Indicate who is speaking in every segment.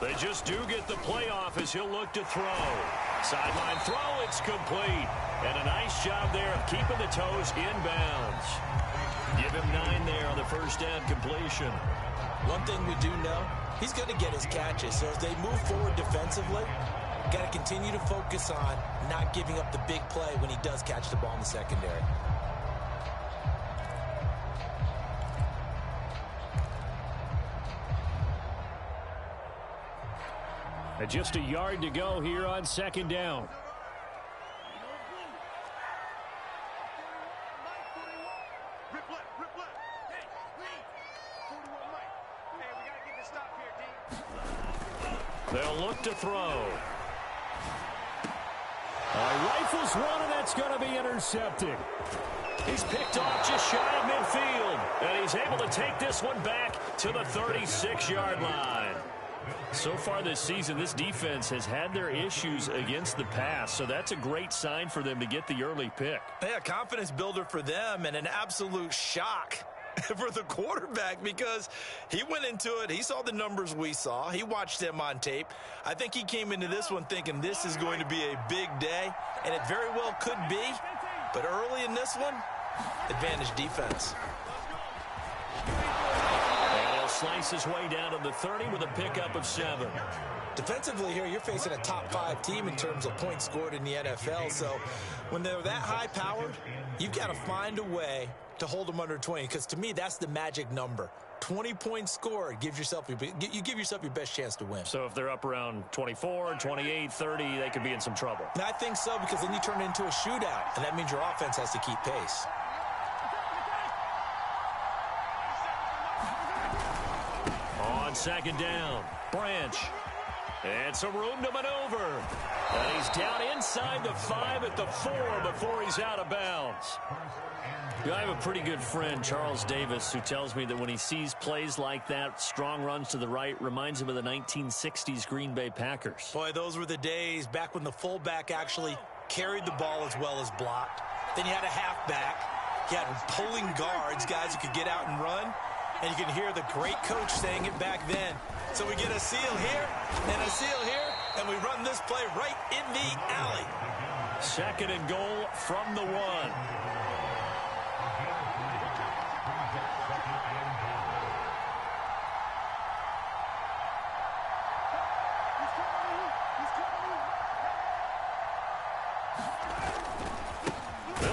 Speaker 1: They just do get the playoff as he'll look to throw. Sideline throw, it's complete. And a nice job there of keeping the toes in bounds. Give him 9 there on the first down completion.
Speaker 2: One thing we do know, he's going to get his catches. So as they move forward defensively, got to continue to focus on not giving up the big play when he does catch the ball in the secondary.
Speaker 1: And just a yard to go here on second down. They'll look to throw. Rifles one, and that's going to be intercepted. He's picked off just shy of midfield. And he's able to take this one back to the 36-yard line. So far this season, this defense has had their issues against the pass, so that's a great sign for them to get the early pick.
Speaker 2: Yeah, confidence builder for them and an absolute shock for the quarterback because he went into it. He saw the numbers we saw. He watched them on tape. I think he came into this one thinking this is going to be a big day, and it very well could be. But early in this one, advantage defense.
Speaker 1: Slice his way down to the 30 with a pickup of 7.
Speaker 2: Defensively here, you're facing a top-5 team in terms of points scored in the NFL. So when they're that high-powered, you've got to find a way to hold them under 20. Because to me, that's the magic number. 20 points scored, you give yourself your best chance to win.
Speaker 1: So if they're up around 24, 28, 30, they could be in some trouble.
Speaker 2: And I think so, because then you turn it into a shootout, and that means your offense has to keep pace.
Speaker 1: On second down, Branch. And some room to maneuver. And he's down inside the 5 at the 4 before he's out of bounds. I have a pretty good friend, Charles Davis, who tells me that when he sees plays like that, strong runs to the right, reminds him of the 1960s Green Bay Packers.
Speaker 2: Boy, those were the days back when the fullback actually carried the ball as well as blocked. Then you had a halfback. You had pulling guards, guys who could get out and run. And you can hear the great coach saying it back then. So we get a seal here and a seal here, and we run this play right in the alley.
Speaker 1: Second and goal from the 1.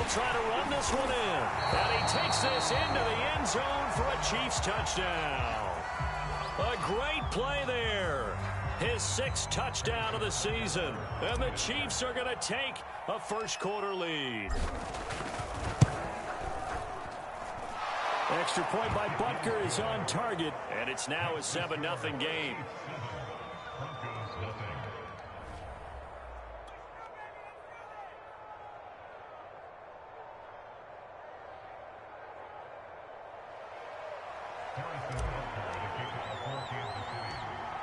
Speaker 1: Try to run this one in. And he takes this into the end zone for a Chiefs touchdown. A great play there. His 6th touchdown of the season. And the Chiefs are going to take a first-quarter lead. Extra point by Butker is on target. And it's now a 7-0 game.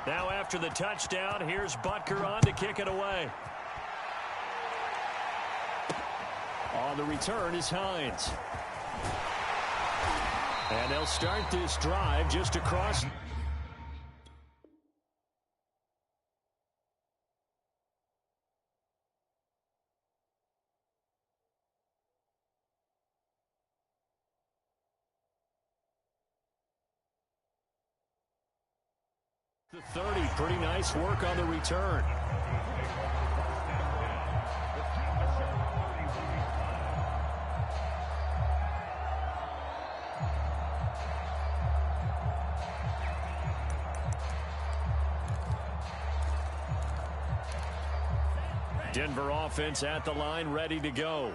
Speaker 1: Now after the touchdown, here's Butker on to kick it away. On the return is Hines. And they'll start this drive just across. The 30, pretty nice work on the return. Denver offense at the line, ready to go.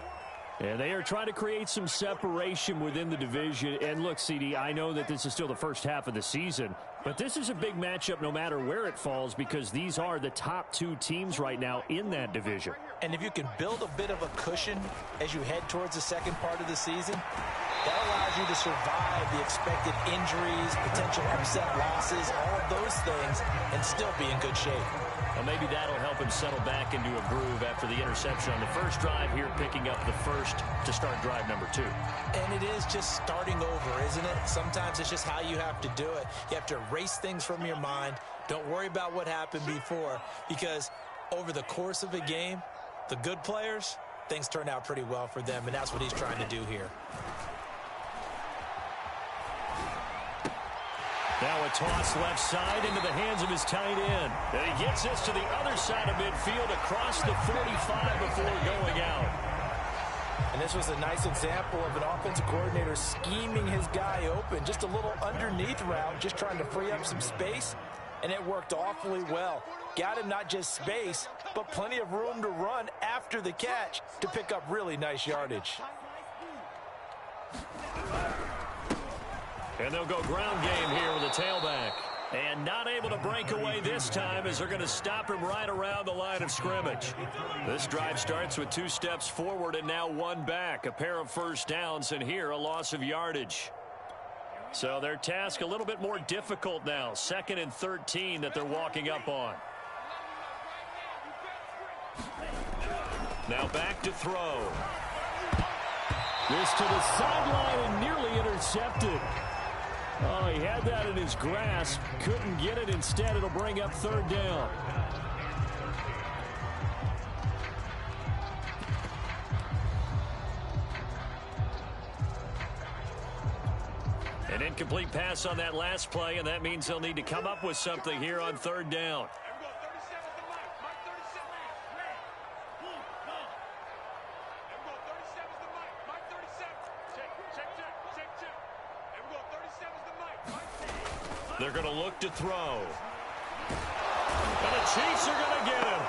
Speaker 1: And they are trying to create some separation within the division. And look, CD, I know that this is still the first half of the season, but this is a big matchup no matter where it falls because these are the top 2 teams right now in that division.
Speaker 2: And if you can build a bit of a cushion as you head towards the second part of the season, That allows you to survive the expected injuries, potential upset losses, all of those things, and still be in good shape.
Speaker 1: Well, maybe that'll help him settle back into a groove after the interception on the first drive here, picking up the first to start drive number 2.
Speaker 2: And it is just starting over, isn't it? Sometimes it's just how you have to do it. You have to erase things from your mind. Don't worry about what happened before, because over the course of a game, the good players, things turn out pretty well for them, and that's what he's trying to do here.
Speaker 1: Now a toss left side into the hands of his tight end. And he gets this to the other side of midfield across the 45 before going out.
Speaker 2: And this was a nice example of an offensive coordinator scheming his guy open. Just a little underneath route, just trying to free up some space. And it worked awfully well. Got him not just space, but plenty of room to run after the catch to pick up really nice yardage.
Speaker 1: And they'll go ground game here with a tailback. And not able to break away this time as they're going to stop him right around the line of scrimmage. This drive starts with 2 steps forward and now 1 back. A pair of first downs, and here a loss of yardage. So their task a little bit more difficult now. 2nd and 13 that they're walking up on. Now back to throw. This to the sideline and nearly intercepted. Oh, he had that in his grasp. Couldn't get it. Instead, it'll bring up 3rd down. An incomplete pass on that last play, and that means they'll need to come up with something here on 3rd down. They're going to look to throw. And the Chiefs are going to get him.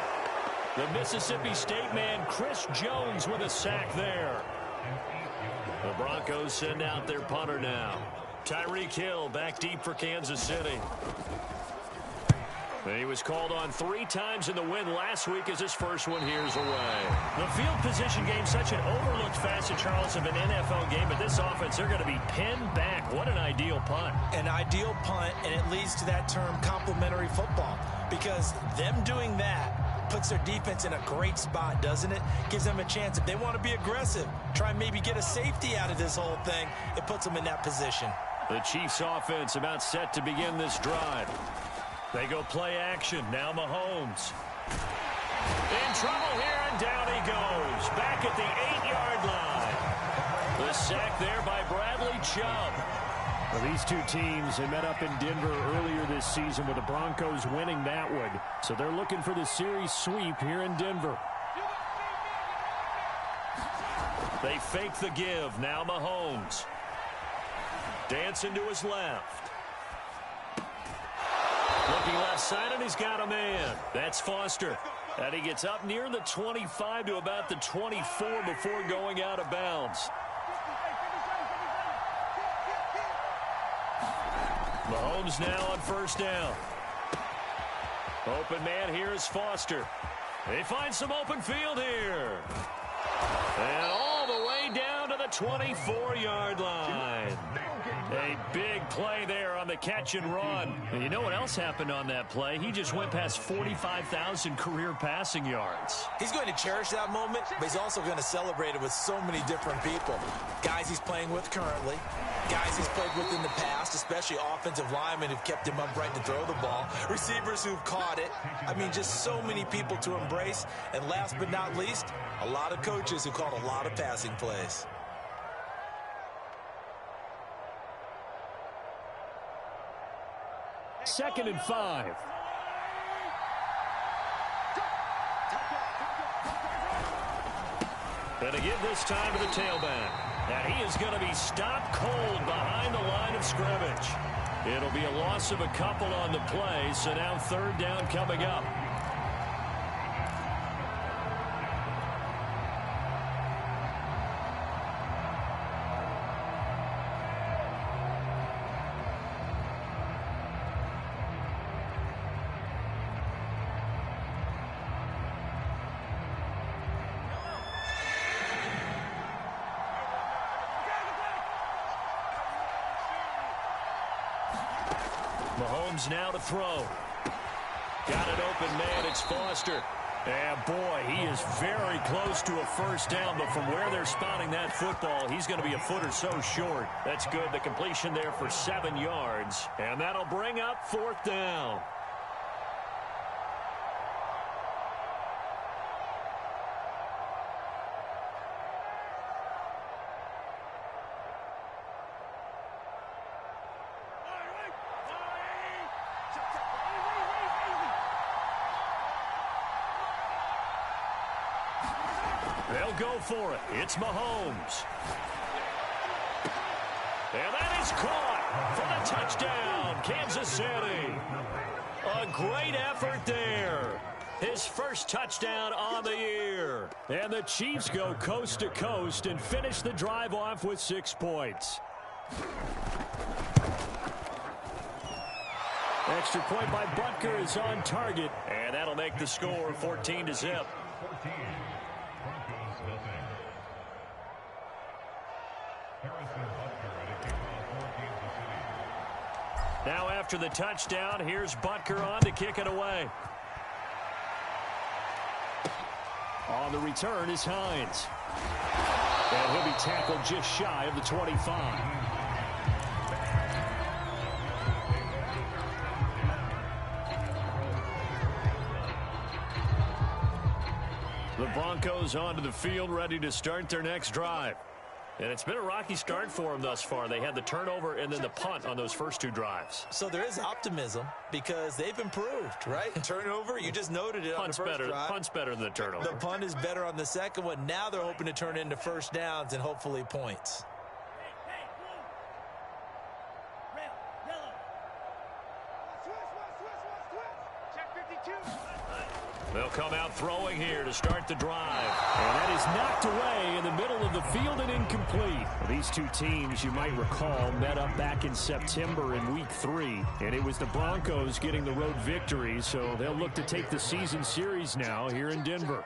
Speaker 1: The Mississippi State man, Chris Jones, with a sack there. The Broncos send out their punter now. Tyreek Hill back deep for Kansas City. He was called on 3 times in the win last week as his first one here's away. The field position game, such an overlooked facet, Charles, of an NFL game, but this offense, they're going to be pinned back. What an ideal punt.
Speaker 2: An ideal punt, and it leads to that term complementary football, because them doing that puts their defense in a great spot, doesn't it? Gives them a chance. If they want to be aggressive, try and maybe get a safety out of this whole thing, it puts them in that position.
Speaker 1: The Chiefs offense about set to begin this drive. They go play action. Now Mahomes. In trouble here, and down he goes. Back at the 8-yard line. The sack there by Bradley Chubb. Well, these 2 teams, they met up in Denver earlier this season with the Broncos winning that one. So they're looking for the series sweep here in Denver. They fake the give. Now Mahomes. Dancing to his left. Looking left side, and he's got a man. That's Foster. And he gets up near the 25 to about the 24 before going out of bounds. Mahomes now on 1st down. Open man here is Foster. They find some open field here. And all the way down to the 24-yard line. A big play there on the catch and run. And you know what else happened on that play? He just went past 45,000 career passing yards.
Speaker 2: He's going to cherish that moment, but he's also going to celebrate it with so many different people. Guys he's playing with currently, guys he's played with in the past, especially offensive linemen who've kept him upright to throw the ball, receivers who've caught it. I mean, just so many people to embrace. And last but not least, a lot of coaches who called a lot of passing plays.
Speaker 1: Second and 5. And again this time to the tailback. And he is going to be stopped cold behind the line of scrimmage. It'll be a loss of a couple on the play, so now 3rd down coming up. Mahomes now to throw. Got it open, man. It's Foster. And, boy, he is very close to a first down, but from where they're spotting that football, he's going to be a foot or so short. That's good. The completion there for 7 yards, and that'll bring up 4th down. They'll go for it. It's Mahomes. And that is caught for the touchdown, Kansas City. A great effort there. His first touchdown on the year. And the Chiefs go coast to coast and finish the drive off with 6 points. Extra point by Butker is on target. And that'll make the score 14-0. Now after the touchdown, here's Butker on to kick it away. On the return is Hines. And he'll be tackled just shy of the 25. The Broncos onto the field, ready to start their next drive. And it's been a rocky start for them thus far. They had the turnover and then the punt on those first 2 drives.
Speaker 2: So there is optimism because they've improved, right? Turnover, you just noted it on the first drive.
Speaker 1: Punt's better than the turnover.
Speaker 2: The punt is better on the second one. Now they're hoping to turn into first downs and hopefully points.
Speaker 1: They'll come out throwing here to start the drive. And that is knocked away in the middle of the field and incomplete. These 2 teams, you might recall, met up back in September in Week 3. And it was the Broncos getting the road victory, so they'll look to take the season series now here in Denver.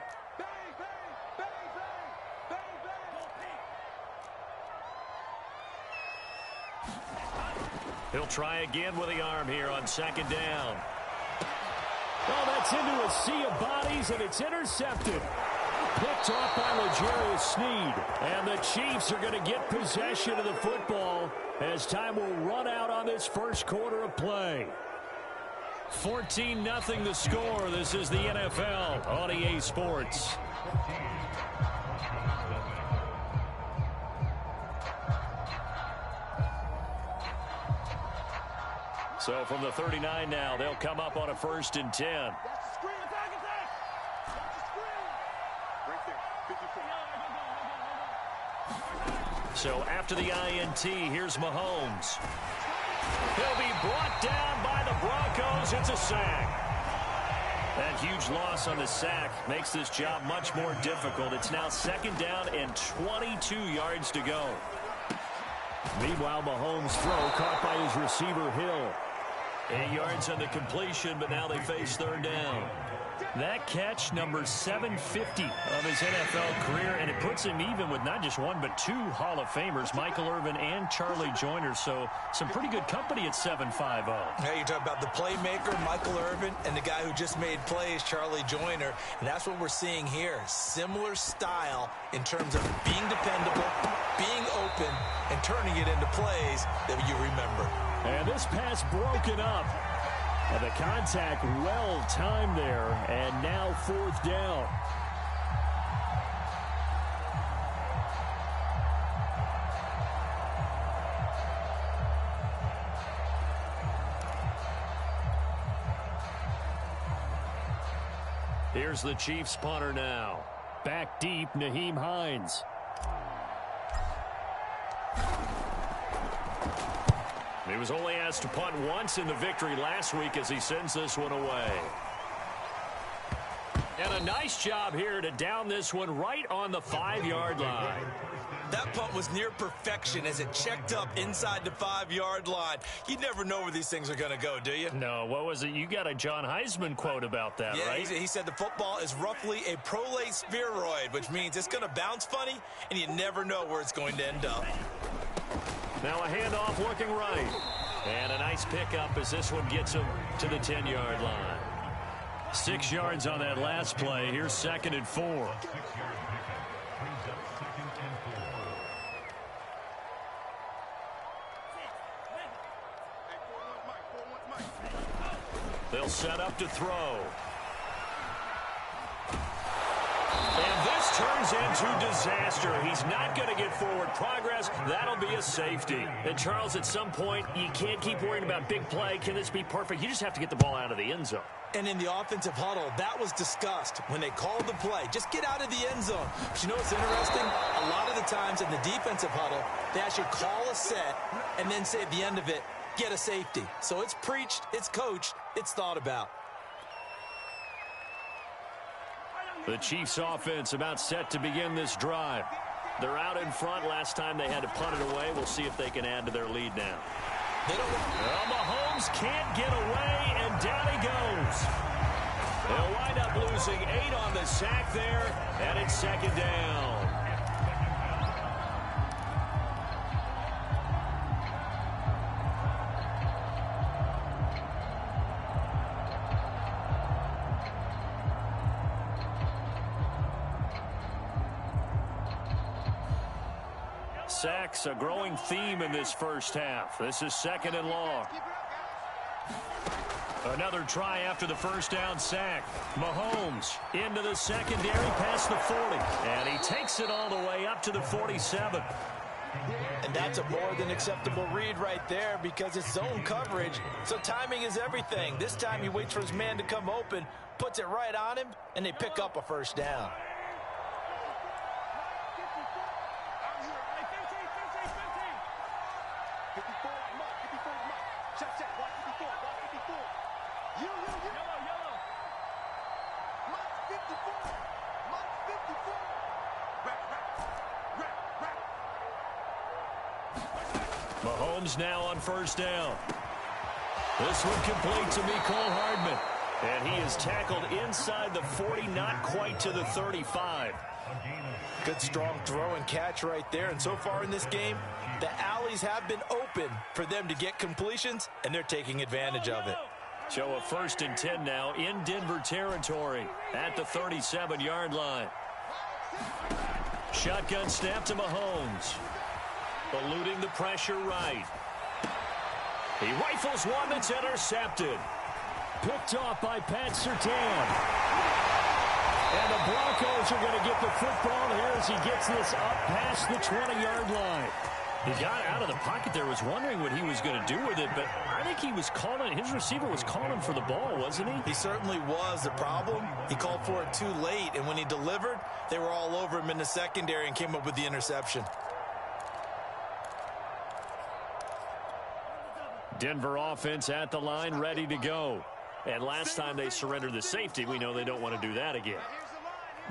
Speaker 1: He'll try again with the arm here on 2nd down. Oh, that's into a sea of bodies, and it's intercepted. Picked off by L'Jarius Sneed. And the Chiefs are going to get possession of the football as time will run out on this first quarter of play. 14-0 the score. This is the NFL on EA Sports. So from the 39 now, they'll come up on a 1st and 10. So after the INT, here's Mahomes. He'll be brought down by the Broncos. It's a sack. That huge loss on the sack makes this job much more difficult. It's now 2nd down and 22 yards to go. Meanwhile, Mahomes' throw caught by his receiver, Hill. 8 yards on the completion, but now they face 3rd down. That catch, number 750 of his NFL career, and it puts him even with not just 1 but 2 Hall of Famers, Michael Irvin and Charlie Joyner. So some pretty good company at 7'5".
Speaker 2: Hey, you're talking about the playmaker, Michael Irvin, and the guy who just made plays, Charlie Joyner. And that's what we're seeing here. Similar style in terms of being dependable, being open, and turning it into plays that you remember.
Speaker 1: And this pass broken up. And the contact well timed there, and now 4th down. Here's the Chiefs punter now. Back deep, Nyheim Hines. He was only asked to punt once in the victory last week as he sends this one away. And a nice job here to down this one right on the 5-yard line.
Speaker 2: That punt was near perfection as it checked up inside the 5-yard line. You never know where these things are going to go, do you?
Speaker 1: No, what was it? You got a John Heisman quote about that, right?
Speaker 2: He said the football is roughly a prolate spheroid, which means it's going to bounce funny, and you never know where it's going to end up.
Speaker 1: Now a handoff looking right. And a nice pickup as this one gets him to the 10-yard line. 6 yards on that last play. Here's 2nd and 4. They'll set up to throw. And this turns into disaster. He's not going to get forward progress. That'll be a safety. And, Charles, at some point, you can't keep worrying about big play. Can this be perfect? You just have to get the ball out of the end zone.
Speaker 2: And in the offensive huddle, that was discussed when they called the play. Just get out of the end zone. But you know what's interesting? A lot of the times in the defensive huddle, they actually call a set and then say at the end of it, get a safety. So it's preached, it's coached, it's thought about.
Speaker 1: The Chiefs offense about set to begin this drive. They're out in front. Last time they had to punt it away. We'll see if they can add to their lead now. Well, Mahomes can't get away, and down he goes. They'll wind up losing 8 on the sack there, and it's 2nd down. Sacks, a growing theme in this first half. This is 2nd and long. Another try after the first down sack. Mahomes into the secondary past the 40. And he takes it all the way up to the 47.
Speaker 2: And that's a more than acceptable read right there because it's zone coverage. So timing is everything. This time he waits for his man to come open, puts it right on him, and they pick up a first down.
Speaker 1: Mahomes now on first down. This one complete to Mecole Hardman. And he is tackled inside the 40, not quite to the 35.
Speaker 2: Good strong throw and catch right there. And so far in this game, the alleys have been open for them to get completions, and they're taking advantage of it.
Speaker 1: So a 1st and 10 now in Denver territory at the 37-yard line. Shotgun snap to Mahomes. Eluding the pressure right. He rifles one that's intercepted. Picked off by Pat Surtain. And the Broncos are going to get the football here as he gets this up past the 20-yard line. He got out of the pocket there, was wondering what he was going to do with it, but I think he was calling, his receiver was calling for the ball, wasn't he?
Speaker 2: He certainly was. The problem, he called for it too late, and when he delivered, they were all over him in the secondary and came up with the interception.
Speaker 1: Denver offense at the line, ready to go. And last time they surrendered the safety, we know they don't want to do that again.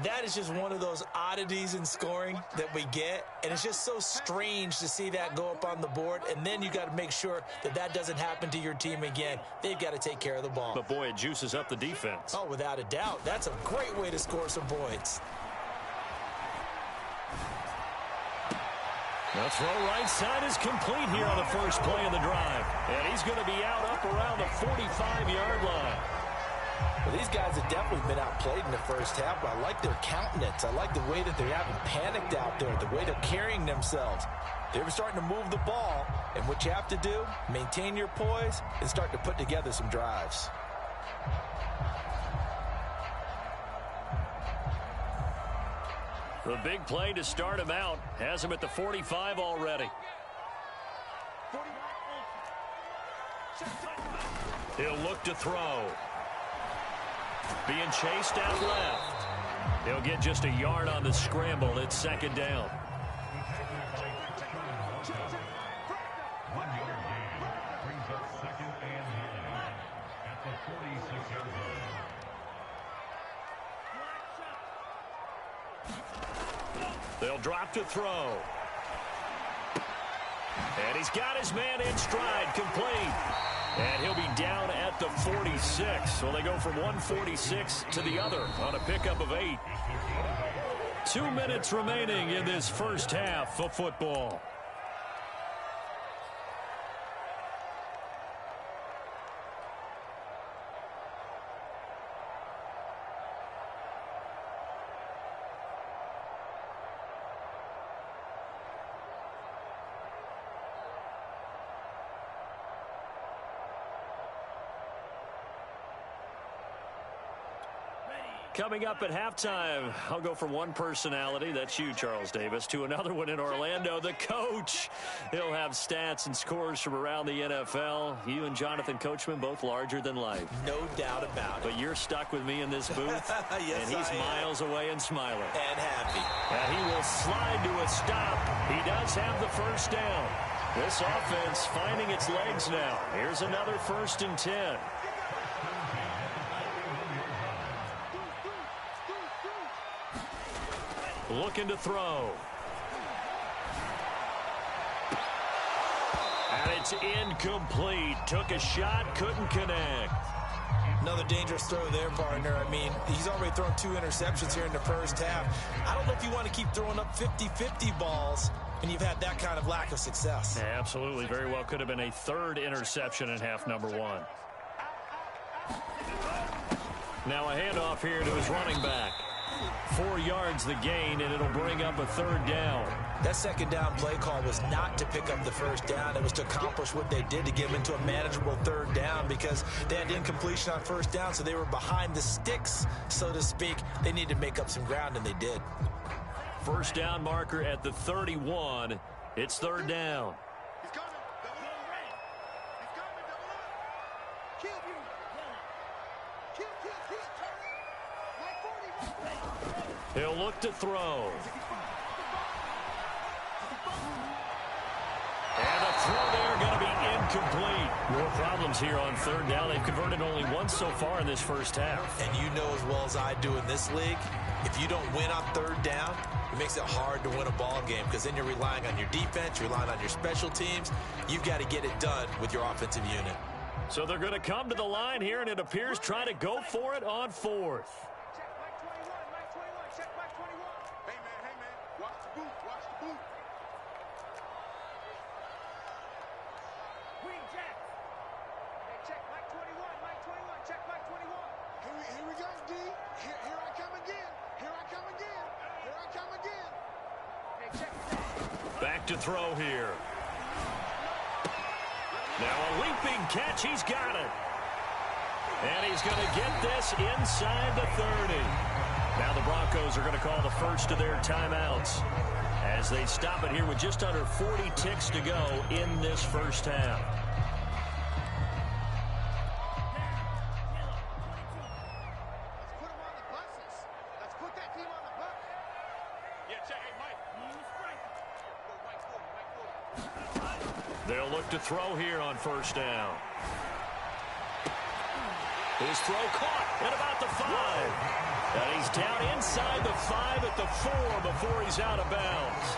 Speaker 2: That is just one of those oddities in scoring that we get, and it's just so strange to see that go up on the board, and then you got to make sure that that doesn't happen to your team again. They've got to take care of the ball.
Speaker 1: But, boy, it juices up the defense.
Speaker 2: Oh, without a doubt. That's a great way to score some points.
Speaker 1: The throw right side is complete here on the first play of the drive. And he's going to be out up around the 45-yard line.
Speaker 2: Well, these guys have definitely been outplayed in the first half, but I like their countenance. I like the way that they haven't panicked out there, the way they're carrying themselves. They're starting to move the ball, and what you have to do, maintain your poise and start to put together some drives.
Speaker 1: The big play to start him out has him at the 45 already. He'll look to throw. Being chased out left. He'll get just a yard on the scramble. It's 2nd down. They'll drop to throw. And he's got his man in stride, complete. And he'll be down at the 46. So they go from 146 to the other on a pickup of 8. 2 minutes remaining in this first half of football. Coming up at halftime, I'll go from one personality, that's you, Charles Davis, to another one in Orlando, the coach. He'll have stats and scores from around the NFL. You and Jonathan Coachman, both larger than life.
Speaker 2: No doubt about it.
Speaker 1: But you're stuck with me in this booth,
Speaker 2: yes,
Speaker 1: and he's miles away and smiling.
Speaker 2: And happy.
Speaker 1: And he will slide to a stop. He does have the first down. This offense finding its legs now. Here's another 1st and 10. Looking to throw. And it's incomplete. Took a shot, couldn't connect.
Speaker 2: Another dangerous throw there, partner. I mean, he's already thrown 2 interceptions here in the first half. I don't know if you want to keep throwing up 50-50 balls when you've had that kind of lack of success.
Speaker 1: Yeah, absolutely. Very well could have been a 3rd interception in half number 1. Now a handoff here to his running back. 4 yards the gain, and it'll bring up a 3rd down.
Speaker 2: That 2nd down play call was not to pick up the 1st down. It was to accomplish what they did, to get them into a manageable 3rd down, because they had incompletion on 1st down, so they were behind the sticks, so to speak. They needed to make up some ground, and they did.
Speaker 1: 1st down marker at the 31. It's 3rd down. He'll look to throw. And the throw there going to be incomplete. More problems here on 3rd down. They've converted only once so far in this first half.
Speaker 2: And you know as well as I do in this league, if you don't win on 3rd down, it makes it hard to win a ball game, because then you're relying on your defense, you're relying on your special teams. You've got to get it done with your offensive unit.
Speaker 1: So they're going to come to the line here, and it appears trying to go for it on 4th. Back to throw here. Now a leaping catch. He's got it. And he's going to get this inside the 30. Now the Broncos are going to call the first of their timeouts as they stop it here with just under 40 ticks to go in this first half. They'll look to throw here on 1st down. His throw caught at about the 5. And he's down inside the 5 at the 4 before he's out of bounds.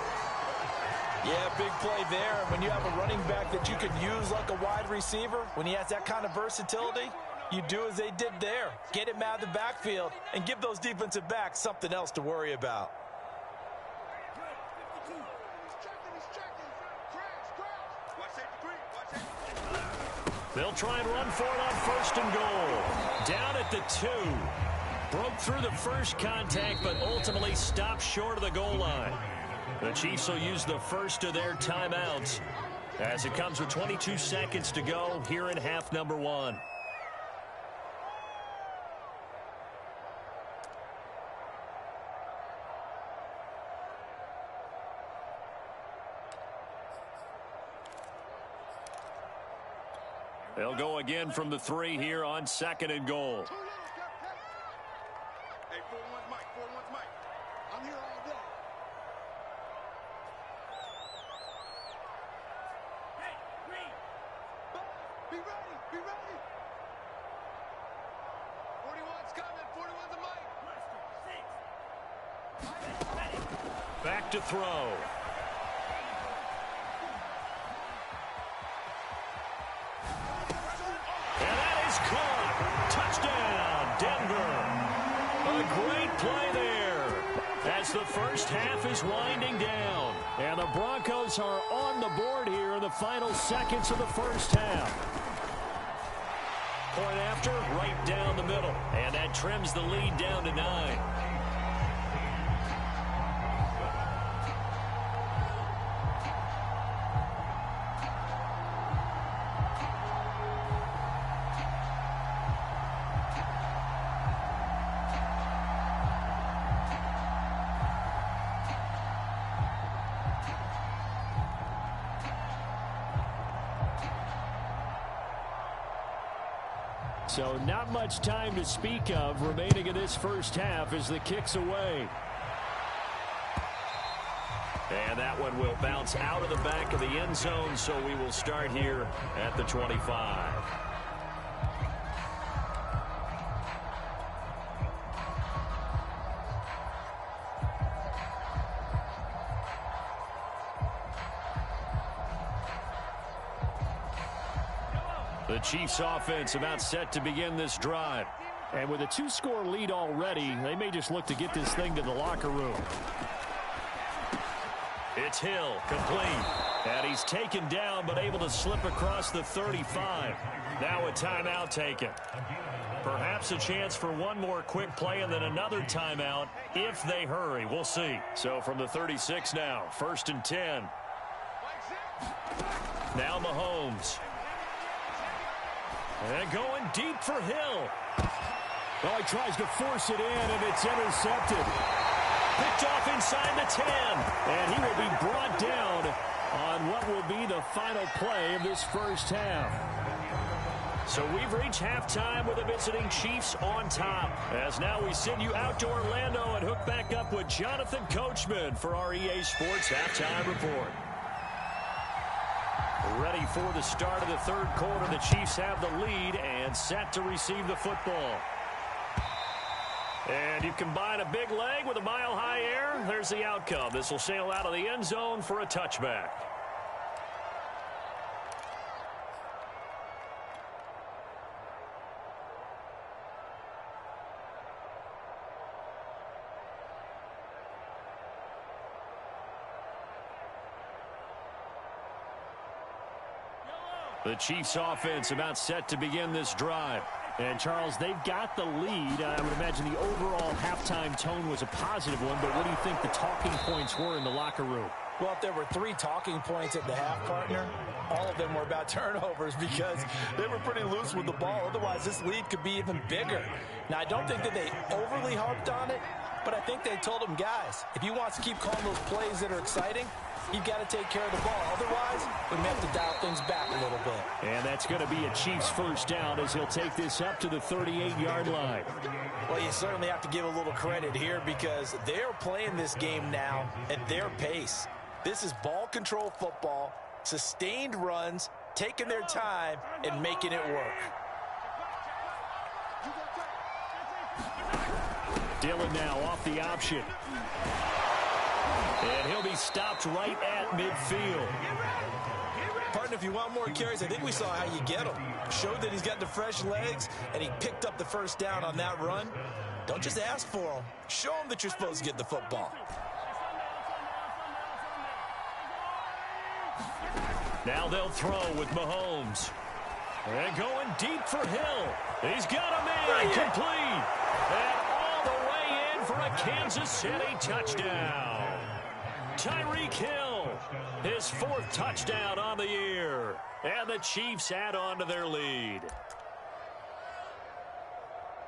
Speaker 2: Yeah, big play there. When you have a running back that you can use like a wide receiver, when he has that kind of versatility, you do as they did there. Get him out of the backfield and give those defensive backs something else to worry about.
Speaker 1: They'll try and run for it on 1st and goal. Down at the 2. Broke through the first contact, but ultimately stopped short of the goal line. The Chiefs will use the first of their timeouts as it comes with 22 seconds to go here in half number 1. They'll go again from the 3 here on 2nd and goal.
Speaker 3: Hey, 4-1 Mike, 4-1 Mike. I'm here all day. Hey, Green. Be ready, be ready. 41's coming, 41's a Mike.
Speaker 1: Back to throw. Caught. Touchdown, Denver. A great play there as the first half is winding down. And the Broncos are on the board here in the final seconds of the first half. Point after, right down the middle. And that trims the lead down to 9. So not much time to speak of remaining in this first half as the kick's away. And that one will bounce out of the back of the end zone, so we will start here at the 25. The Chiefs offense about set to begin this drive. And with a 2-score lead already, they may just look to get this thing to the locker room. It's Hill, complete. And he's taken down, but able to slip across the 35. Now a timeout taken. Perhaps a chance for one more quick play and then another timeout if they hurry. We'll see. So from the 36 now, 1st and 10. Now Mahomes. And going deep for Hill. Well, he tries to force it in, and it's intercepted. Picked off inside the 10. And he will be brought down on what will be the final play of this first half. So we've reached halftime with the visiting Chiefs on top. As now we send you out to Orlando and hook back up with Jonathan Coachman for our EA Sports Halftime Report. Ready for the start of the third quarter. The Chiefs have the lead and set to receive the football. And you combine a big leg with a mile-high air. There's the outcome. This will sail out of the end zone for a touchback. The Chiefs offense about set to begin this drive. And, Charles, they've got the lead. I would imagine the overall halftime tone was a positive one, but what do you think the talking points were in the locker room?
Speaker 2: Well, if there were 3 talking points at the half, partner, all of them were about turnovers because they were pretty loose with the ball. Otherwise, this lead could be even bigger. Now, I don't think that they overly harped on it, but I think they told them, guys, if you want to keep calling those plays that are exciting, you've got to take care of the ball. Otherwise, we may have to dial things back a little bit.
Speaker 1: And that's going to be a Chiefs first down as he'll take this up to the 38-yard line.
Speaker 2: Well, you certainly have to give a little credit here because they're playing this game now at their pace. This is ball control football, sustained runs, taking their time, and making it work.
Speaker 1: Dillon now off the option. And he'll be stopped right at midfield.
Speaker 2: Partner, if you want more carries, I think we saw how you get him. Showed that he's got the fresh legs, and he picked up the first down on that run. Don't just ask for him. Show him that you're supposed to get the football.
Speaker 1: Now they'll throw with Mahomes. And going deep for Hill. He's got a man complete. And all the way in for a Kansas City touchdown. Tyreek Hill, his 4th touchdown on the year. And the Chiefs add on to their lead.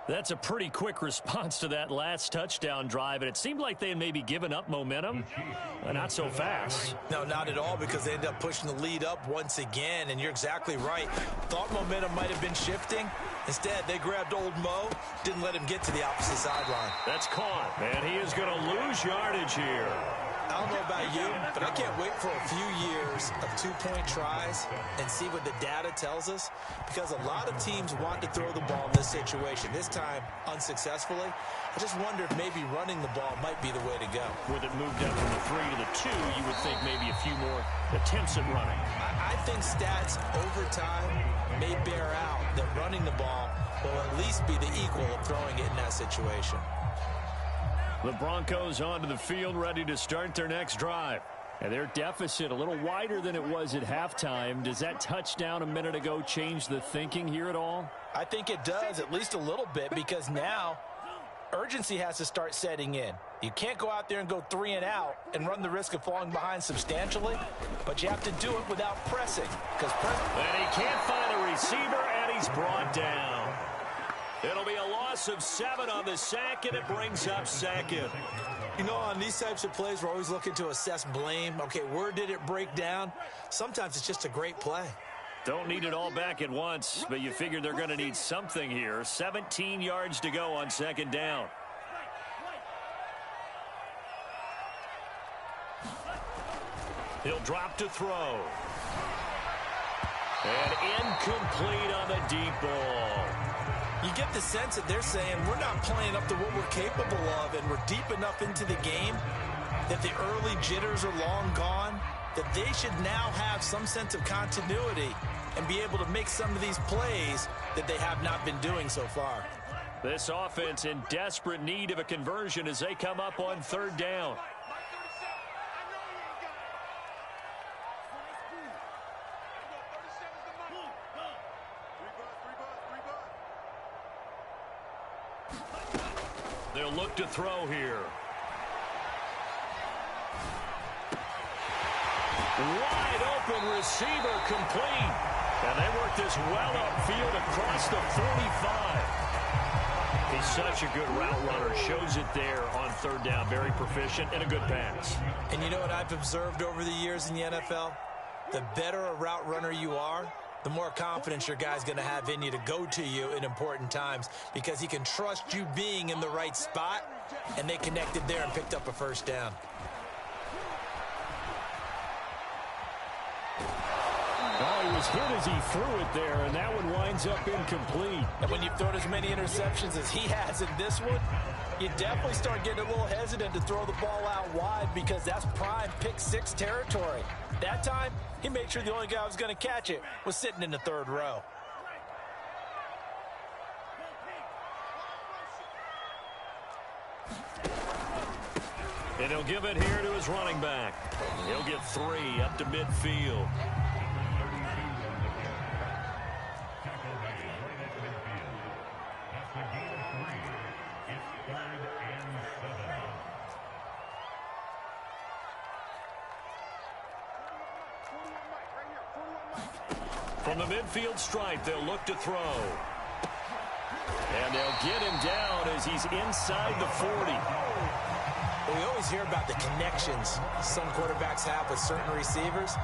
Speaker 1: That's a pretty quick response to that last touchdown drive, and it seemed like they had maybe given up momentum. Not so fast.
Speaker 2: No, not at all, because they ended up pushing the lead up once again, and you're exactly right. Thought momentum might have been shifting. Instead, they grabbed old Mo, didn't let him get to the opposite sideline.
Speaker 1: That's caught, and he is going to lose yardage here.
Speaker 2: I don't know about you, but I can't wait for a few years of 2-point tries and see what the data tells us, because a lot of teams want to throw the ball in this situation. This time, unsuccessfully. I just wonder if maybe running the ball might be the way to go.
Speaker 1: With it moved up from the 3 to the 2, you would think maybe a few more attempts at running.
Speaker 2: I think stats over time may bear out that running the ball will at least be the equal of throwing it in that situation.
Speaker 1: The Broncos onto the field, ready to start their next drive. And their deficit a little wider than it was at halftime. Does that touchdown a minute ago change the thinking here at all?
Speaker 2: I think it does, at least a little bit, because now urgency has to start setting in. You can't go out there and go 3 and out and run the risk of falling behind substantially, but you have to do it without pressing.
Speaker 1: And he can't find a receiver, and he's brought down. It'll be a loss of 7 on the sack, and it brings up 2nd.
Speaker 2: You know, on these types of plays, we're always looking to assess blame. Okay, where did it break down? Sometimes it's just a great play.
Speaker 1: Don't need it all back at once, but you figure they're going to need something here. 17 yards to go on second down. He'll drop to throw. And incomplete on the deep ball.
Speaker 2: You get the sense that they're saying we're not playing up to what we're capable of, and we're deep enough into the game that the early jitters are long gone, that they should now have some sense of continuity and be able to make some of these plays that they have not been doing so far.
Speaker 1: This offense in desperate need of a conversion as they come up on third down. They'll look to throw here. Wide open receiver complete. And they work this well upfield across the 45. He's such a good route runner. Shows it there on third down. Very proficient and a good pass.
Speaker 2: And you know what I've observed over the years in the NFL? The better a route runner you are, the more confidence your guy's going to have in you to go to you in important times, because he can trust you being in the right spot, and they connected there and picked up a first down.
Speaker 1: Oh, he was hit as he threw it there, and that one winds up incomplete.
Speaker 2: And when you've thrown as many interceptions as he has in this one, you definitely start getting a little hesitant to throw the ball out wide, because that's prime pick six territory. That time, he made sure the only guy who was going to catch it was sitting in the third row.
Speaker 1: And he'll give it here to his running back. He'll get 3 up to midfield. From the midfield stripe, they'll look to throw. And they'll get him down as he's inside the 40.
Speaker 2: We always hear about the connections some quarterbacks have with certain receivers.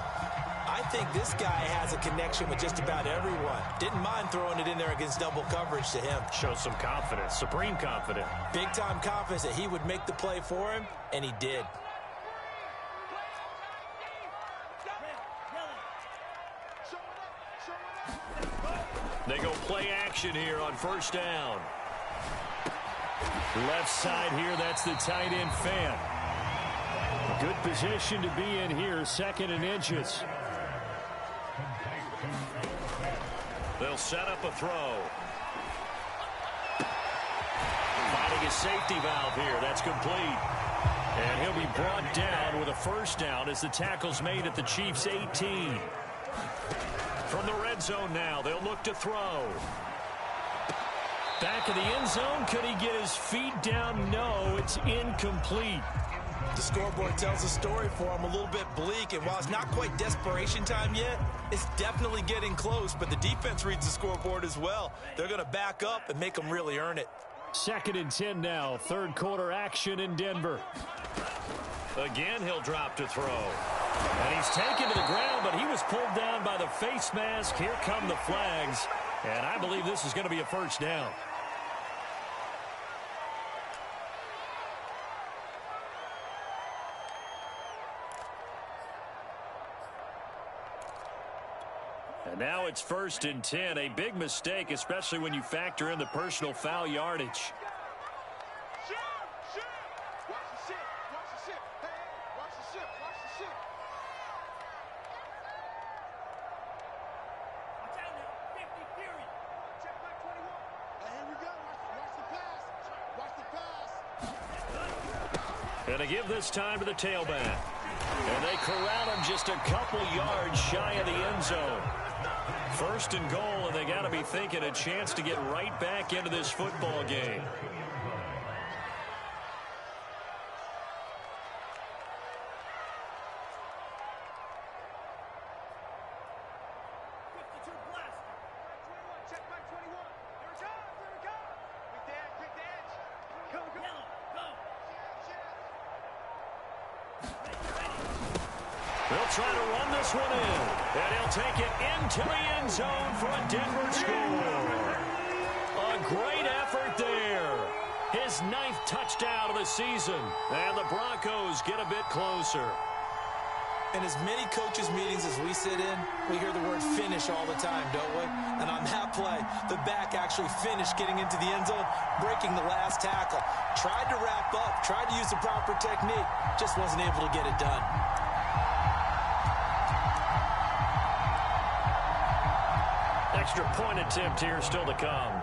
Speaker 2: I think this guy has a connection with just about everyone. Didn't mind throwing it in there against double coverage to him.
Speaker 1: Shows some confidence, supreme confidence.
Speaker 2: Big-time confidence that he would make the play for him, and he did.
Speaker 1: They go play action here on first down. Left side here, that's the tight end fan. Good position to be in here, 2nd and inches. They'll set up a throw. Finding a safety valve here, that's complete. And he'll be brought down with a first down as the tackle's made at the Chiefs' 18. From the red zone now, they'll look to throw. Back of the end zone, could he get his feet down? No, it's incomplete.
Speaker 2: The scoreboard tells a story for him, a little bit bleak, and while it's not quite desperation time yet, it's definitely getting close, but the defense reads the scoreboard as well. They're going to back up and make them really earn it.
Speaker 1: 2nd and 10 now, third quarter action in Denver. Again, he'll drop to throw. And he's taken to the ground, but he was pulled down by the face mask. Here come the flags, and I believe this is going to be a first down. And now it's 1st and 10, a big mistake, especially when you factor in the personal foul yardage. And they give this time to the tailback. And they corral him just a couple yards shy of the end zone. 1st and goal, and they got to be thinking a chance to get right back into this football game. They'll try to run this one in. And he'll take it into the end zone for a Denver score. A great effort there. His 9th touchdown of the season. And the Broncos get a bit closer.
Speaker 2: In as many coaches' meetings as we sit in, we hear the word finish all the time, don't we? And on that play, the back actually finished getting into the end zone, breaking the last tackle. Tried to wrap up, tried to use the proper technique, just wasn't able to get it done.
Speaker 1: Extra point attempt here still to come.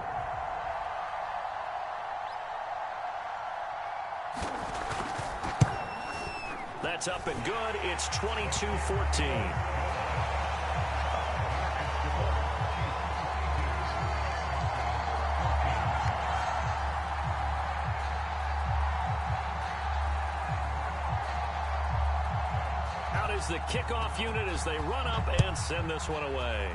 Speaker 1: That's up and good. It's 22-14. Out is the kickoff unit as they run up and send this one away.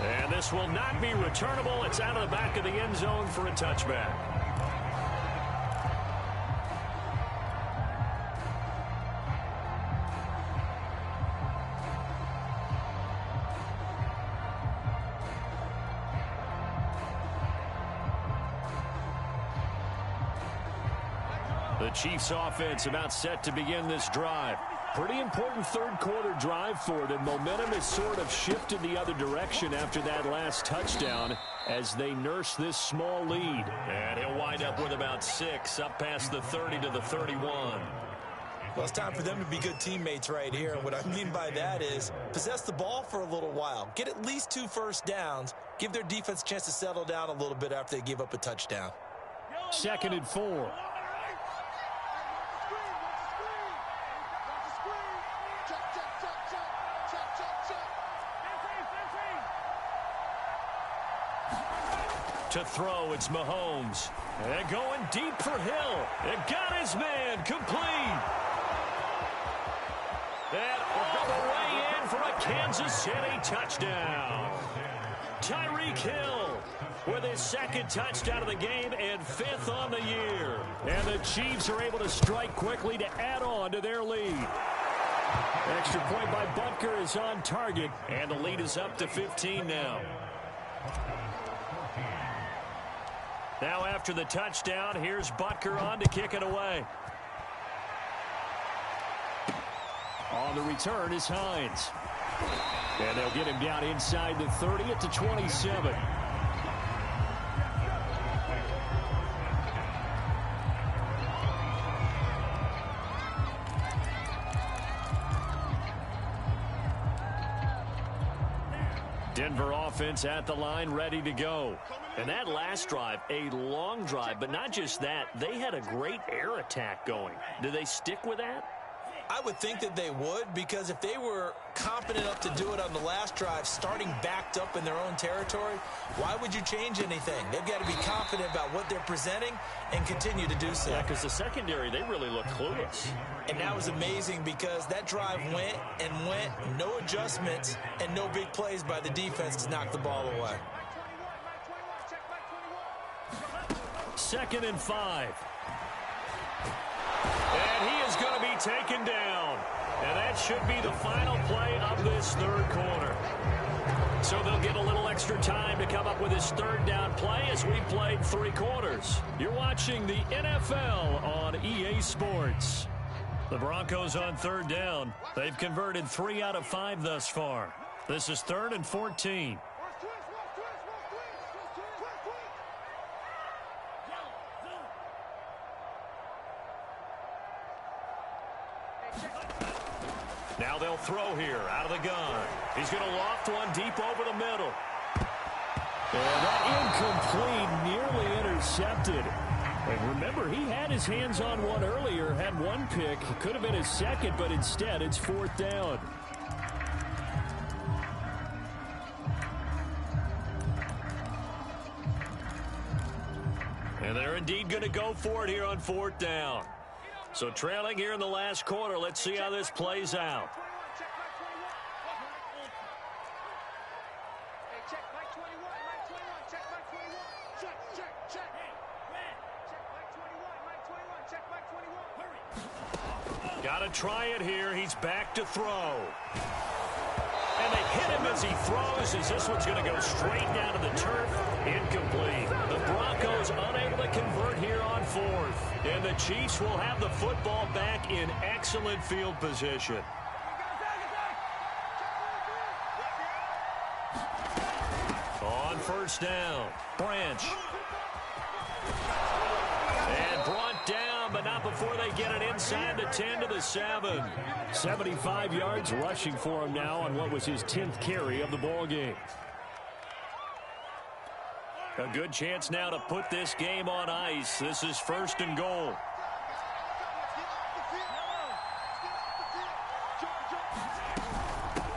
Speaker 1: And this will not be returnable. It's out of the back of the end zone for a touchback. The Chiefs offense about set to begin this drive. Pretty important third quarter drive for them. Momentum has sort of shifted the other direction after that last touchdown as they nurse this small lead. And he'll wind up with about 6 up past the 30 to the 31.
Speaker 2: Well, it's time for them to be good teammates right here. And what I mean by that is possess the ball for a little while. Get at least 2 first downs. Give their defense a chance to settle down a little bit after they give up a touchdown.
Speaker 1: 2nd and 4. To throw, it's Mahomes. And going deep for Hill. It got his man complete. And all the way in for a Kansas City touchdown. Tyreek Hill with his 2nd touchdown of the game and 5th on the year. And the Chiefs are able to strike quickly to add on to their lead. Extra point by Butker is on target. And the lead is up to 15 now. Now after the touchdown, here's Butker on to kick it away. On the return is Hines. And they'll get him down inside the 30 at the 27. Denver offense at the line, ready to go. And that last drive, a long drive, but not just that. They had a great air attack going. Do they stick with that?
Speaker 2: I would think that they would, because if they were confident enough to do it on the last drive, starting backed up in their own territory, why would you change anything? They've got to be confident about what they're presenting and continue to do so.
Speaker 1: Yeah, because the secondary, they really look clueless.
Speaker 2: And that was amazing because that drive went and went, no adjustments and no big plays by the defense to knock the ball away.
Speaker 1: 2nd and 5. And he is going to be taken down. And that should be the final play of this third quarter. So they'll get a little extra time to come up with his 3rd down play as we've played 3 quarters. You're watching the NFL on EA Sports. The Broncos on 3rd down. They've converted 3 out of 5 thus far. This is 3rd and 14. Now they'll throw here out of the gun. He's going to loft one deep over the middle. And that incomplete, nearly intercepted. And remember, he had his hands on one earlier, had one pick. Could have been his 2nd, but instead it's 4th down. And they're indeed going to go for it here on 4th down. So trailing here in the last quarter, let's see how this plays out. Got to try it here. He's back to throw. And they hit him as he throws, as this one's going to go straight down to the turf. Incomplete. The Broncos unable to convert here on fourth. And the Chiefs will have the football back in excellent field position. On first down, Branch. And brought down, but not before they get it inside the 10 to the 7. 75 yards rushing for him now on what was his 10th carry of the ball game. A good chance now to put this game on ice. This is first and goal.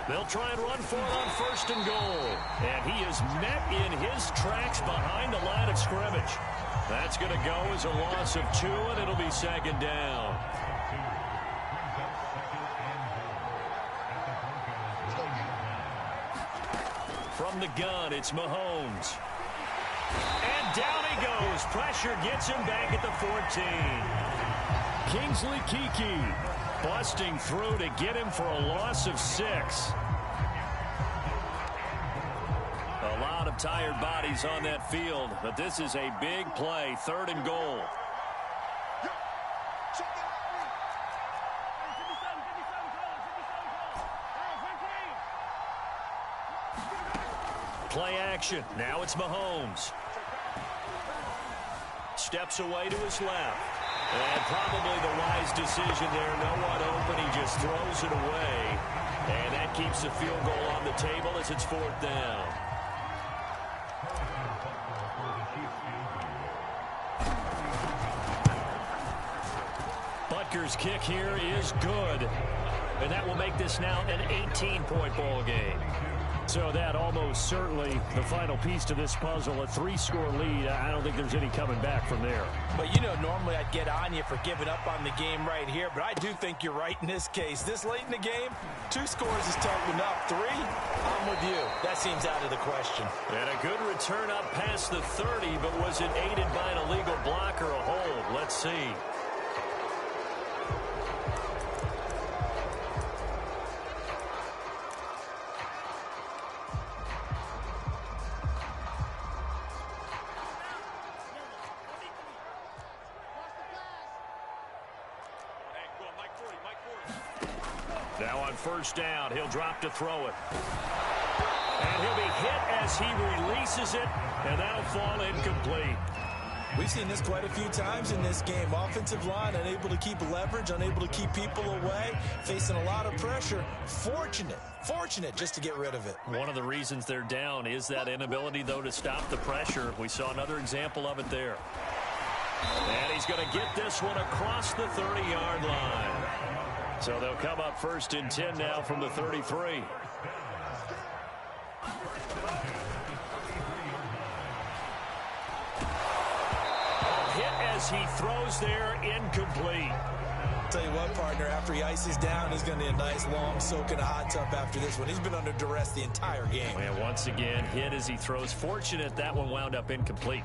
Speaker 1: They'll try and run for it on first and goal. And he is met in his tracks behind the line of scrimmage. That's going to go as a loss of 2, and it'll be second down. From the gun, it's Mahomes. And down he goes. Pressure gets him back at the 14. Kingsley Keke busting through to get him for a loss of 6. A lot of tired bodies on that field, but this is a big play, third and goal. Play action. Now it's Mahomes. Steps away to his left. And probably the wise decision there. No one open. He just throws it away. And that keeps the field goal on the table as it's fourth down. Butker's kick here is good. And that will make this now an 18-point ball game. So that almost certainly the final piece to this puzzle, a 3-score lead. I don't think there's any coming back from there.
Speaker 2: But, you know, normally I'd get on you for giving up on the game right here, but I do think you're right in this case. This late in the game, 2 scores is tough enough. 3, I'm with you. That seems out of the question.
Speaker 1: And a good return up past the 30, but was it aided by an illegal block or a hold? Let's see. Now on first down, he'll drop to throw it. And he'll be hit as he releases it, and that'll fall incomplete.
Speaker 2: We've seen this quite a few times in this game. Offensive line unable to keep leverage, unable to keep people away, facing a lot of pressure. Fortunate just to get rid of it.
Speaker 1: One of the reasons they're down is that inability, though, to stop the pressure. We saw another example of it there. And he's going to get this one across the 30-yard line. So they'll come up first and 10 now from the 33. Hit as he throws there, incomplete.
Speaker 2: Tell you what, partner, after he ices down, he's going to need a nice long soak in a hot tub after this one. He's been under duress the entire game.
Speaker 1: And once again, hit as he throws. Fortunate that one wound up incomplete.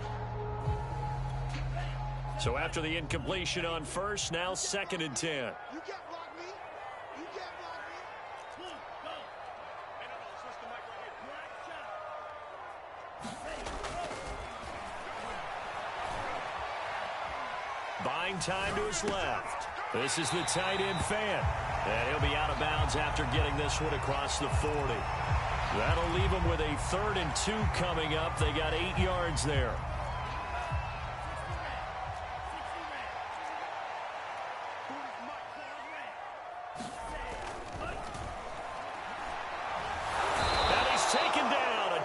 Speaker 1: So after the incompletion on first, now second and 10.
Speaker 3: You can't block me. You can't block me. Go. Hey, no, switch the mic right here.
Speaker 1: Buying time to his left. This is the tight end Fant. And he'll be out of bounds after getting this one across the 40. That'll leave him with a 3rd and 2 coming up. They got 8 yards there.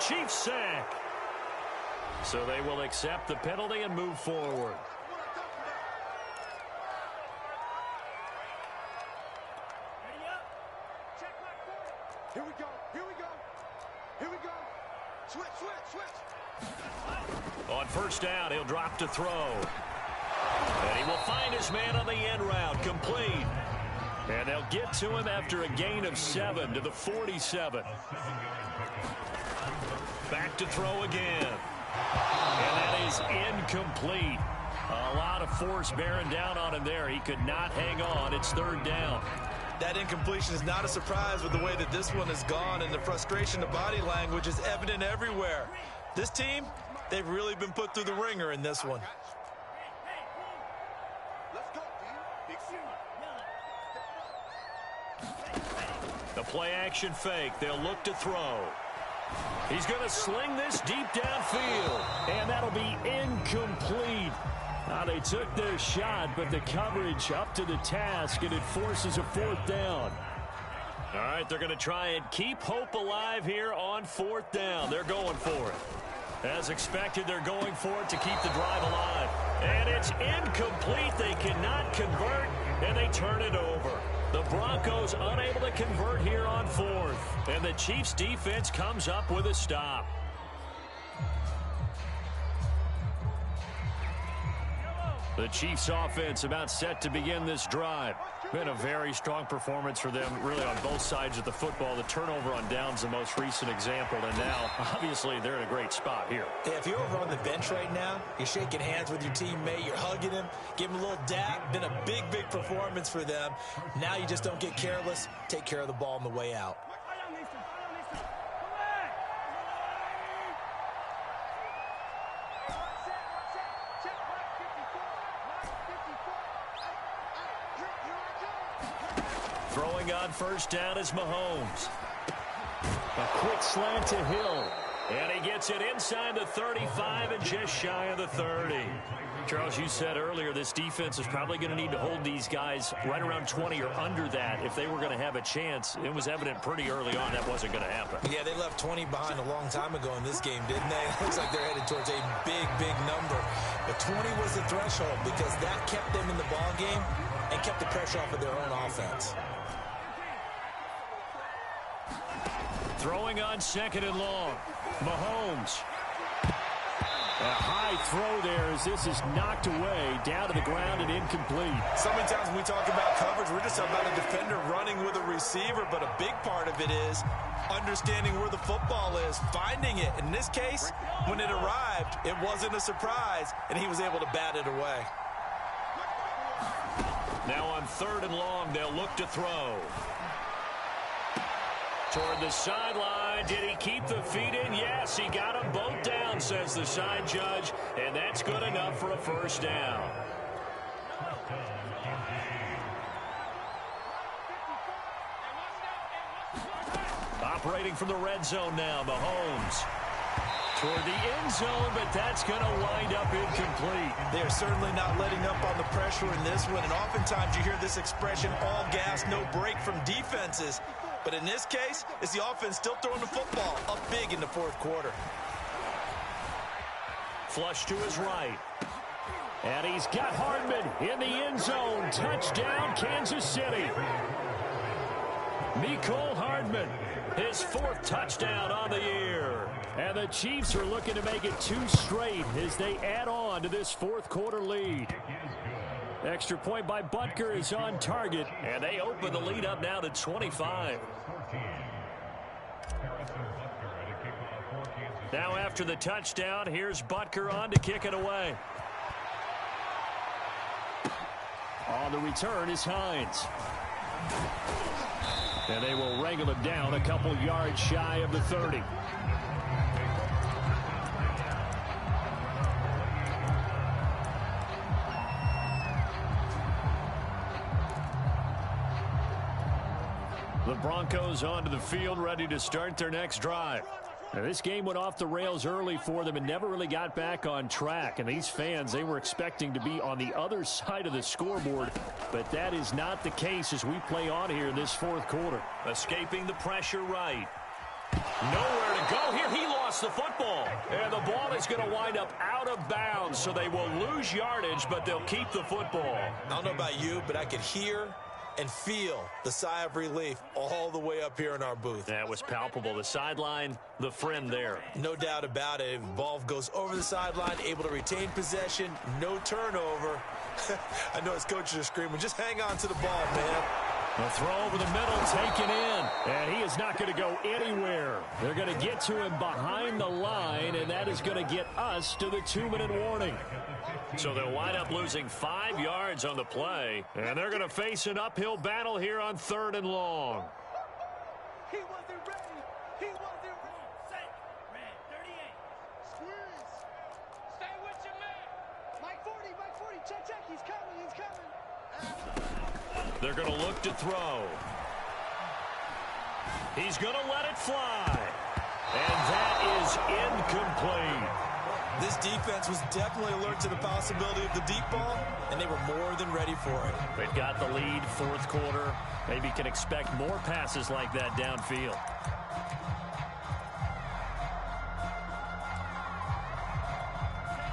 Speaker 1: Chiefs sack. So they will accept the penalty and move forward.
Speaker 3: Here we go. Here we go. Here we go. Switch.
Speaker 1: On first down, he'll drop to throw. And he will find his man on the end route, complete. And they'll get to him after a gain of 7 to the 47. Back to throw again. And that is incomplete. A lot of force bearing down on him there. He could not hang on. It's third down.
Speaker 2: That incompletion is not a surprise with the way that this one has gone, and the frustration of body language is evident everywhere. This team, they've really been put through the ringer in this one.
Speaker 1: The play action fake. They'll look to throw. He's going to sling this deep downfield, and that'll be incomplete. Now, they took their shot, but the coverage up to the task, and it forces a fourth down. All right, they're going to try and keep hope alive here on fourth down. They're going for it. As expected, they're going for it to keep the drive alive. And it's incomplete. They cannot convert, and they turn it over. The Broncos unable to convert here on fourth. And the Chiefs defense comes up with a stop. The Chiefs offense about set to begin this drive. Been a very strong performance for them, really, on both sides of the football. The turnover on downs, the most recent example, and now, obviously, they're in a great spot here.
Speaker 2: Yeah, if you're over on the bench right now, you're shaking hands with your teammate, you're hugging him, give him a little dap. Been a big, big performance for them. Now you just don't get careless. Take care of the ball on the way out.
Speaker 1: Throwing on first down is Mahomes. A quick slant to Hill. And he gets it inside the 35 and just shy of the 30. Charles, you said earlier this defense is probably going to need to hold these guys right around 20 or under that if they were going to have a chance. It was evident pretty early on that wasn't going to happen.
Speaker 2: Yeah, they left 20 behind a long time ago in this game, didn't they? It looks like they're headed towards a big, big number. But 20 was the threshold because that kept them in the ball game and kept the pressure off of their own offense.
Speaker 1: Throwing on second and long. Mahomes. A high throw there as this is knocked away, down to the ground and incomplete.
Speaker 2: So many times when we talk about coverage, we're just talking about a defender running with a receiver, but a big part of it is understanding where the football is, finding it. In this case, when it arrived, it wasn't a surprise, and he was able to bat it away.
Speaker 1: Now on third and long, they'll look to throw. Toward the sideline. Did he keep the feet in? Yes, he got them both down, says the side judge, and that's good enough for a first down. Operating from the red zone now, Mahomes. Toward the end zone, but that's going to wind up incomplete.
Speaker 2: They are certainly not letting up on the pressure in this one, and oftentimes you hear this expression, all gas, no break from defenses. But in this case, it's the offense still throwing the football up big in the fourth quarter.
Speaker 1: Flush to his right. And he's got Hardman in the end zone. Touchdown, Kansas City. Mecole Hardman, his fourth touchdown on the year. And the Chiefs are looking to make it 2 straight as they add on to this fourth quarter lead. Extra point by Butker is on target, and they open the lead up now to 25. Now after the touchdown, here's Butker on to kick it away. On the return is Hines. And they will wrangle it down a couple yards shy of the 30. The Broncos onto the field, ready to start their next drive. Now, this game went off the rails early for them and never really got back on track. And these fans, they were expecting to be on the other side of the scoreboard. But that is not the case as we play on here in this fourth quarter. Escaping the pressure right. Nowhere to go here. He lost the football. And the ball is going to wind up out of bounds. So they will lose yardage, but they'll keep the football.
Speaker 2: I don't know about you, but I could hear and feel the sigh of relief all the way up here in our booth.
Speaker 1: That was palpable. The sideline, the friend there.
Speaker 2: No doubt about it. If ball goes over the sideline, able to retain possession, no turnover. I know his coaches are screaming, just hang on to the ball, man.
Speaker 1: A throw over the middle, taken in. And he is not going to go anywhere. They're going to get to him behind the line, and that is is going to get us to the 2-minute warning. So they'll wind up losing 5 yards on the play, and they're going to face an uphill battle here on 3rd and long.
Speaker 3: He wasn't ready. He wasn't ready. Set. Red 38. Squeeze. Stay with your man. Mike 40. Check. He's coming.
Speaker 1: They're going to look to throw. He's going to let it fly. And that is incomplete.
Speaker 2: This defense was definitely alert to the possibility of the deep ball, and they were more than ready for it.
Speaker 1: They've got the lead, 4th quarter. Maybe can expect more passes like that downfield.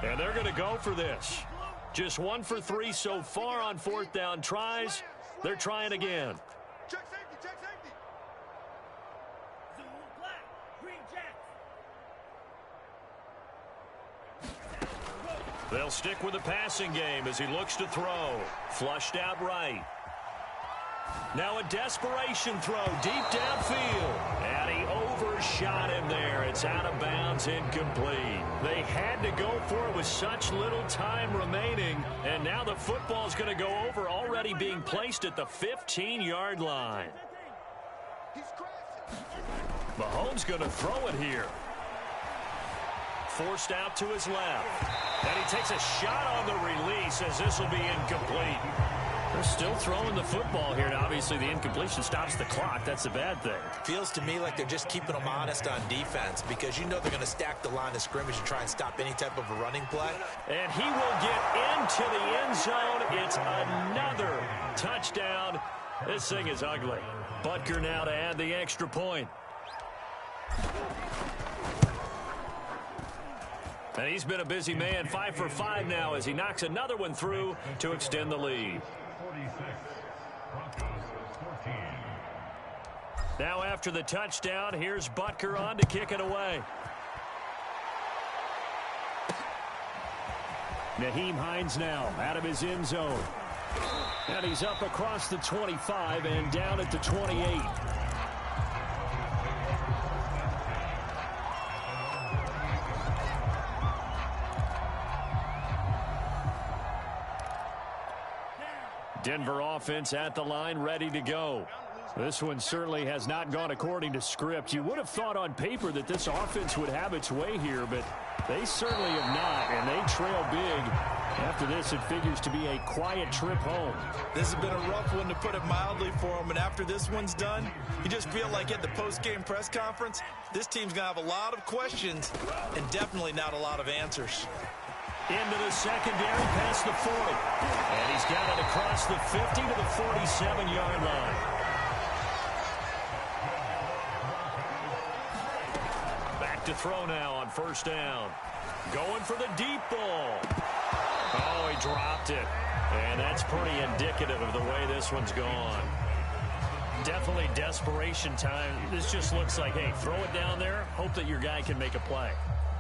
Speaker 1: And they're going to go for this. Just 1 for 3 so far on 4th down tries. They're trying again.
Speaker 3: Check safety. Black. Green Jacks.
Speaker 1: They'll stick with the passing game as he looks to throw. Flushed out right. Now a desperation throw deep downfield. And he overshot him there. It's out of bounds, incomplete. They had to go for it with such little time remaining. And now the football's going to go over, already being placed at the 15-yard line. Mahomes going to throw it here. Forced out to his left. And he takes a shot on the release as this will be incomplete. They're still throwing the football here, and obviously the incompletion stops the clock. That's the bad thing.
Speaker 2: Feels to me like they're just keeping them honest on defense because you know they're going to stack the line of scrimmage and try and stop any type of a running play.
Speaker 1: And he will get into the end zone. It's another touchdown. This thing is ugly. Butker now to add the extra point. And he's been a busy man, 5 for 5 now as he knocks another one through to extend the lead. Now after the touchdown, here's Butker on to kick it away. Nyheim Hines now out of his end zone. And he's up across the 25 and down at the 28. Denver offense at the line, ready to go. This one certainly has not gone according to script. You would have thought on paper that this offense would have its way here, but they certainly have not, and they trail big. After this, it figures to be a quiet trip home.
Speaker 2: This has been a rough one, to put it mildly, for them, and after this one's done, you just feel like at the post-game press conference, this team's going to have a lot of questions and definitely not a lot of answers.
Speaker 1: Into the secondary, past the 40. And he's got it across the 50 to the 47-yard line. Back to throw now on 1st down. Going for the deep ball. Oh, he dropped it. And that's pretty indicative of the way this one's gone. Definitely desperation time. This just looks like, hey, throw it down there, hope that your guy can make a play.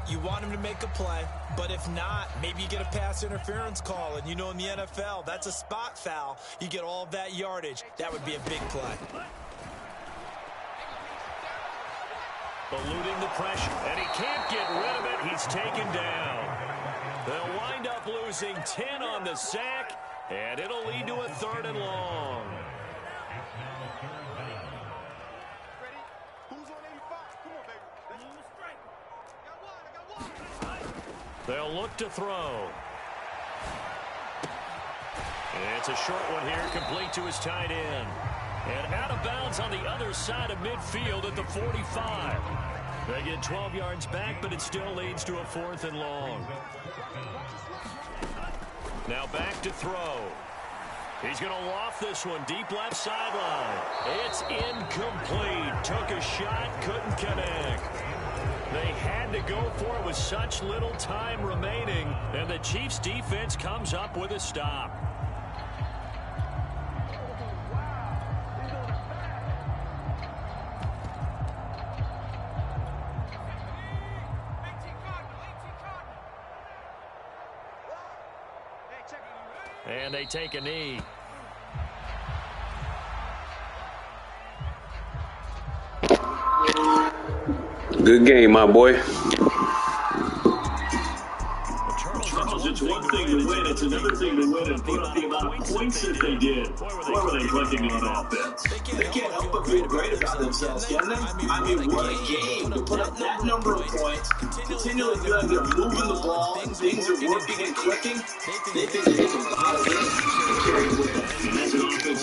Speaker 2: You want him to make a play, but if not, maybe you get a pass interference call. And you know in the NFL, that's a spot foul. You get all of that yardage. That would be a big play.
Speaker 1: Eluding the pressure, and he can't get rid of it. He's taken down. They'll wind up losing 10 on the sack, and it'll lead to a 3rd and long. They'll look to throw. It's a short one here, complete to his tight end. And out of bounds on the other side of midfield at the 45. They get 12 yards back, but it still leads to a 4th and long. Now back to throw. He's going to loft this one deep left sideline. It's incomplete. Took a shot, couldn't connect. They had to go for it with such little time remaining, and the Chiefs defense comes up with a stop. And they take a knee.
Speaker 4: Good game, my boy. thing to win. It's another thing to win and put up the amount of points that they did. What were they clicking on offense?
Speaker 5: They can't help but feel great about themselves, can they? I mean, what a game to put up that number of points, continually feel like they're moving the ball and things are working and clicking. They think they can get a lot of this.
Speaker 4: And that's an offensive